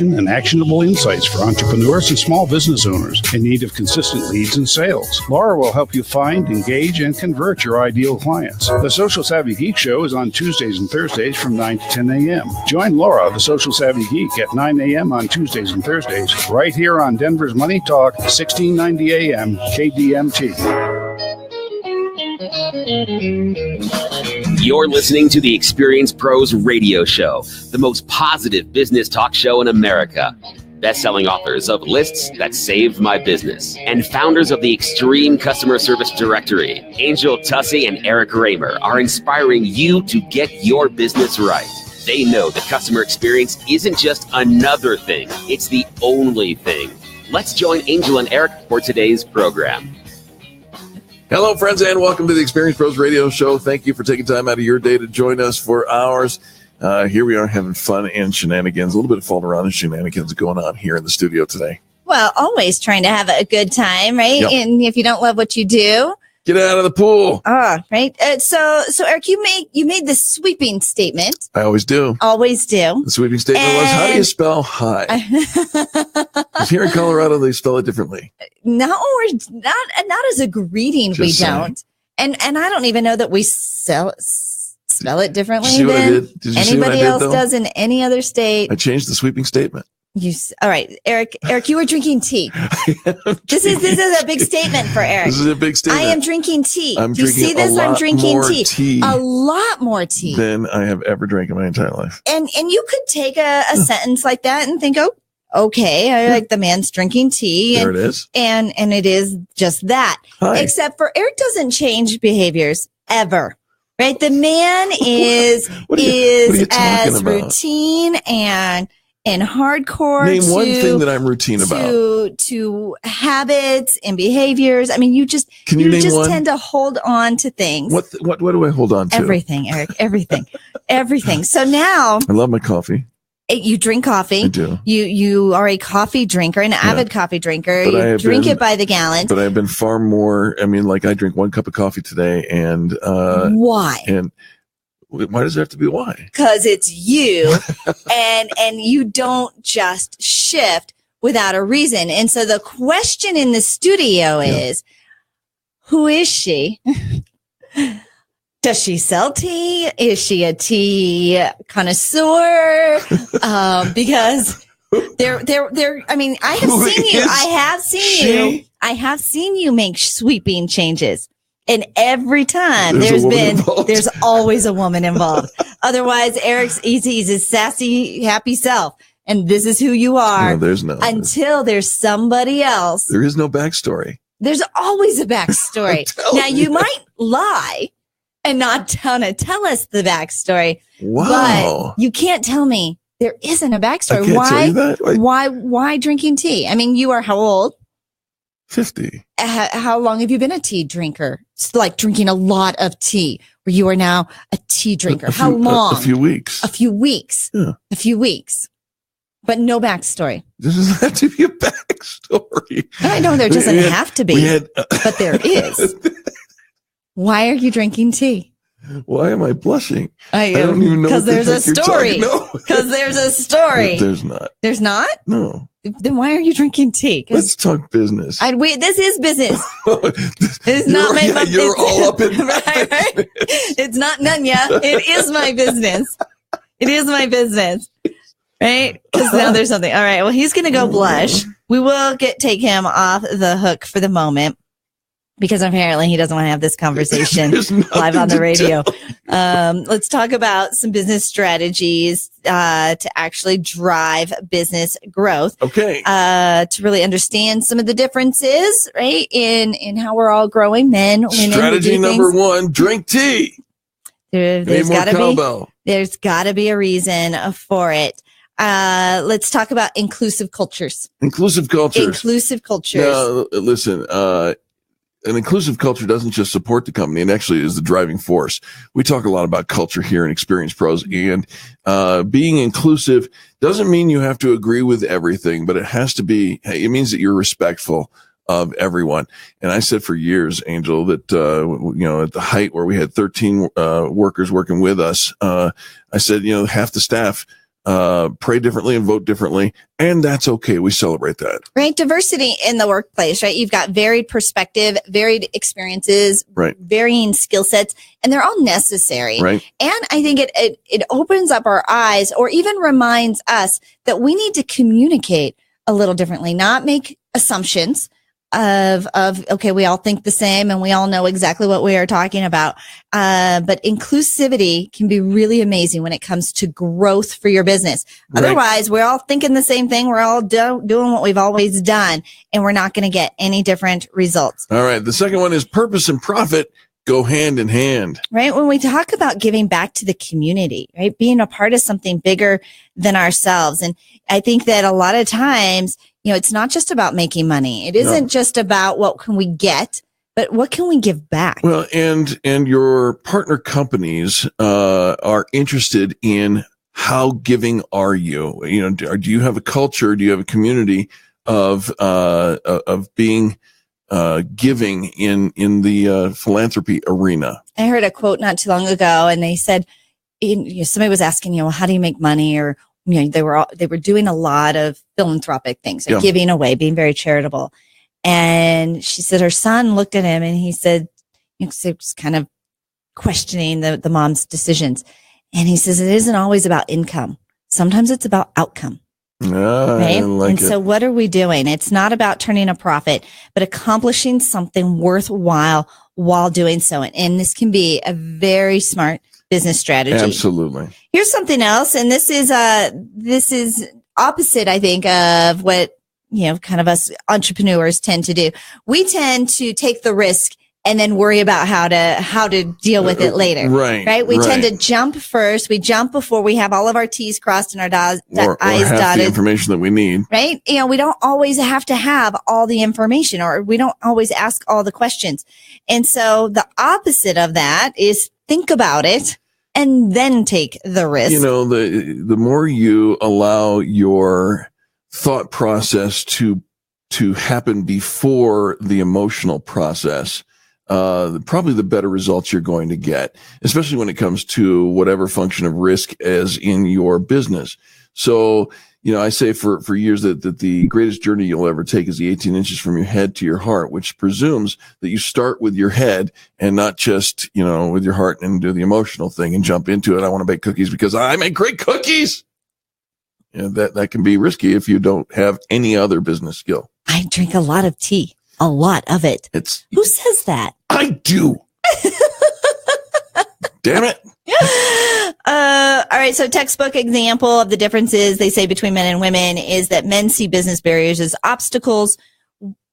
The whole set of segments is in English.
and actionable insights for entrepreneurs and small business owners in need of consistent leads and sales. Laura will help you find, engage, and convert your ideal clients. The Social Savvy Geek Show is on Tuesdays and Thursdays from 9 to 10 a.m. Join Laura, the Social Savvy Geek, at 9 a.m. on Tuesdays and Thursdays, right here on Denver's Money Talk, 1690 a.m. KDMT. You're listening to the Experience Pros Radio Show, the most positive business talk show in America. Best-selling authors of Lists That Saved My Business and founders of the Extreme Customer Service Directory, Angel Tussey and Eric Raymer, are inspiring you to get your business right. They know the customer experience isn't just another thing, it's the only thing. Let's join Angel and Eric for today's program. Hello, friends, and welcome to the Experience Pros Radio Show. Thank you for taking time out of your day to join us for ours. Here we are having fun and shenanigans, a little bit of falling around and shenanigans going on here in the studio today. Well, always trying to have a good time, right? Yep. And if you don't love what you do, get out of the pool. Right. So Eric, you made this sweeping statement. I always do. Always do. The sweeping statement was, how do you spell high? Because here in Colorado, they spell it differently. No, we're not as a greeting. Just we saying. Don't. And I don't even know that we spell it differently than anybody else does in any other state. I changed the sweeping statement. All right, Eric, you were drinking tea. This is a big statement for Eric. This is a big statement. I am drinking tea. I'm drinking tea. A lot more tea than I have ever drank in my entire life. And you could take a sentence like that and think, oh, okay, I like the man's drinking tea. There it is. And it is just that. Hi. Except for Eric doesn't change behaviors ever. Right? The man is as routine and hardcore. Name one thing that I'm routine about. To habits and behaviors. I mean, you just tend to hold on to things. What do I hold on to? Everything, Eric. Everything. So now I love my coffee. You drink coffee. I do. You are a coffee drinker, an avid coffy drinker. You drink it by the gallon. But I've been far more. I mean, like I drink 1 cup of coffee today, and why? And why does it have to be why? Because it's you, and you don't just shift without a reason. And so the question in the studio is, who is she? Does she sell tea? Is she a tea connoisseur? Because I mean, I have seen you make sweeping changes. And every time there's always a woman involved. Otherwise, he's his sassy, happy self. And this is who you are. No, there's no. Until there's somebody else. There is no backstory. There's always a backstory. Now, you might lie and not tell us the backstory. Wow. But you can't tell me there isn't a backstory. I can't tell you that. Why drinking tea? I mean, you are how old? 50. How long have you been a tea drinker? It's like drinking a lot of tea, where you are now a tea drinker. How long? A few weeks. A few weeks. Yeah. A few weeks. But no backstory. There doesn't have to be a backstory. I know there doesn't have to be, but there is. Why are you drinking tea? Why am I blushing? I don't even know. Because there's a story. Because there's a story. There's not. There's not? No. Then why are you drinking tea? Let's talk business. This is business. It's not my business. You're all up in right. It's not none yet. It is my business. It is my business. Right? Because now there's something. All right. Well, he's going to go blush. We will take him off the hook for the moment, because apparently he doesn't want to have this conversation live on the radio. Let's talk about some business strategies to actually drive business growth. Okay. To really understand some of the differences, right, in how we're all growing, men, women. Strategy number 1, drink tea. There's got to be a reason for it. Let's talk about inclusive cultures. Inclusive cultures. Now, listen, an inclusive culture doesn't just support the company, and actually is the driving force. We talk a lot about culture here in Experience Pros, and being inclusive doesn't mean you have to agree with everything, but it has to be, it means that you're respectful of everyone. And I said for years, Angel, that, at the height where we had 13 workers working with us, I said, half the staff pray differently and vote differently. And that's okay. We celebrate that. Right. Diversity in the workplace, right? You've got varied perspective, varied experiences, Right. varying skill sets, and they're all necessary. Right. And I think it opens up our eyes, or even reminds us that we need to communicate a little differently, not make assumptions of okay, we all think the same and we all know exactly what we are talking about. But inclusivity can be really amazing when it comes to growth for your business. Right. Otherwise, we're all thinking the same thing. We're all doing what we've always done, and we're not going to get any different results. All right. The second one is purpose and profit go hand in hand. Right. When we talk about giving back to the community, right, being a part of something bigger than ourselves. And I think that a lot of times, it's not just about making money. It isn't just about what can we get, but what can we give back? Well, and your partner companies are interested in how giving are you? Do you have a culture? Do you have a community of being giving in the philanthropy arena? I heard a quote not too long ago, and they said, somebody was asking, how do you make money? Or they were doing a lot of philanthropic things, like giving away, being very charitable. And she said her son looked at him and he said, was kind of questioning the mom's decisions. And he says, it isn't always about income. Sometimes it's about outcome. Right? So what are we doing? It's not about turning a profit, but accomplishing something worthwhile while doing so. And this can be a very smart business strategy. Absolutely. Here's something else. And this is opposite, I think, of what, kind of us entrepreneurs tend to do. We tend to take the risk and then worry about how to deal with it later. Right. We tend to jump first. We jump before we have all of our T's crossed and our I's dotted. The information that we need. Right. We don't always have to have all the information, or we don't always ask all the questions. And so the opposite of that is think about it and then take the risk. The more you allow your thought process to happen before the emotional process, probably the better results you're going to get, especially when it comes to whatever function of risk as in your business. So, I say for years that the greatest journey you'll ever take is the 18 inches from your head to your heart, which presumes that you start with your head and not just, with your heart and do the emotional thing and jump into it. I want to bake cookies because I make great cookies. That can be risky if you don't have any other business skill. I drink a lot of tea, a lot of it. Who says that? I do. Damn it. All right. So textbook example of the differences they say between men and women is that men see business barriers as obstacles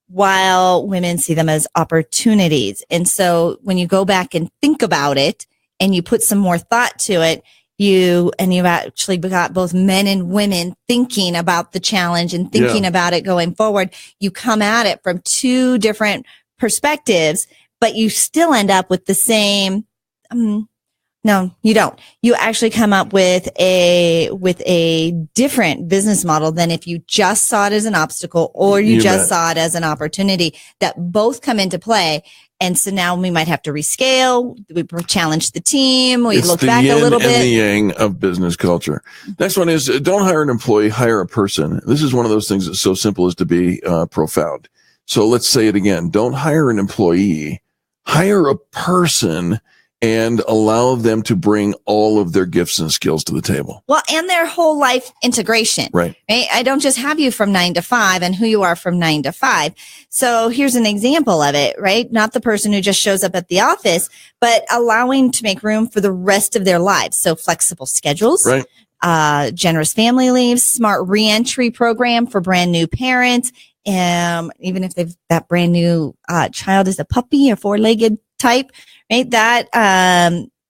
while women see them as opportunities. And so when you go back and think about it and you put some more thought to it, you've actually got both men and women thinking about the challenge and thinking about it going forward. You come at it from two different perspectives, but you still end up with the same, no, you don't. You actually come up with a different business model than if you just saw it as an obstacle or you just saw it as an opportunity, that both come into play. And so now we might have to rescale. We challenge the team. We look back a little bit. It's the yin and the yang of business culture. Next one is don't hire an employee, hire a person. This is one of those things that's so simple as to be profound. So let's say it again. Don't hire an employee, hire a person and allow them to bring all of their gifts and skills to the table. Well, and their whole life integration. Right. I don't just have you from 9 to 5 and who you are from 9 to 5. So here's an example of it, right? Not the person who just shows up at the office, but allowing to make room for the rest of their lives. So flexible schedules, right? Generous family leaves, smart reentry program for brand new parents. Even if that brand new child is a puppy, a 4-legged type, right? That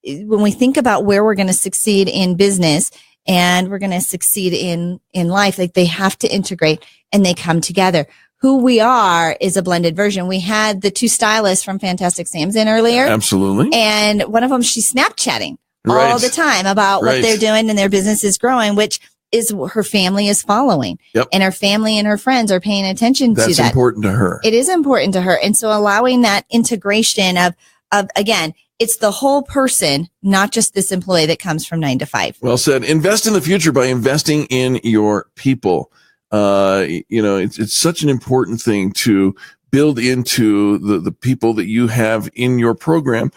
when we think about where we're going to succeed in business and we're going to succeed in life, like they have to integrate and they come together. Who we are is a blended version. We had the two stylists from Fantastic Sam's in earlier. Absolutely. And one of them, she's Snapchatting all the time about what they're doing and their business is growing, which is her family is following. Yep. And her family and her friends are paying attention to that. That's important to her. It is important to her. And so allowing that integration of again, it's the whole person, not just this employee that comes from 9 to 5. Well said. Invest in the future by investing in your people. It's such an important thing to build into the people that you have in your program.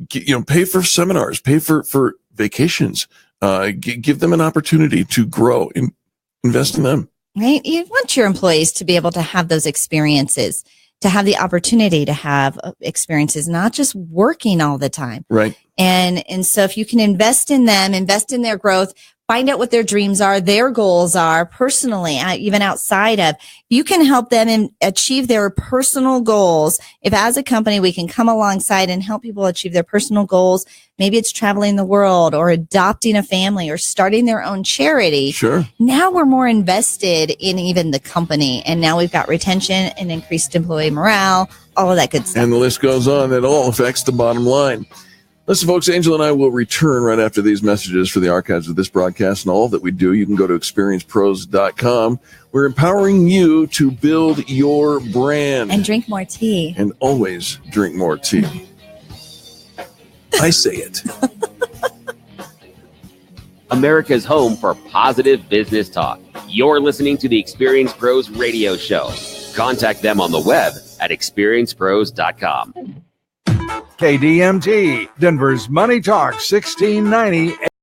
Pay for seminars, pay for vacations, give them an opportunity to grow, invest in them. Right? You want your employees to be able to have those experiences, to have the opportunity to have experiences, not just working all the time. Right. And so if you can invest in them, invest in their growth, find out what their dreams are, their goals are personally, even outside of, you can help them achieve their personal goals. If as a company, we can come alongside and help people achieve their personal goals, maybe it's traveling the world or adopting a family or starting their own charity. Sure. Now we're more invested in even the company. And now we've got retention and increased employee morale, all of that good stuff. And the list goes on. It all affects the bottom line. Listen, folks, Angel and I will return right after these messages for the archives of this broadcast and all that we do. You can go to experiencepros.com. We're empowering you to build your brand. And drink more tea. And always drink more tea. I say it. America's home for positive business talk. You're listening to the Experience Pros radio show. Contact them on the web at experiencepros.com. KDMT, Denver's Money Talk 1690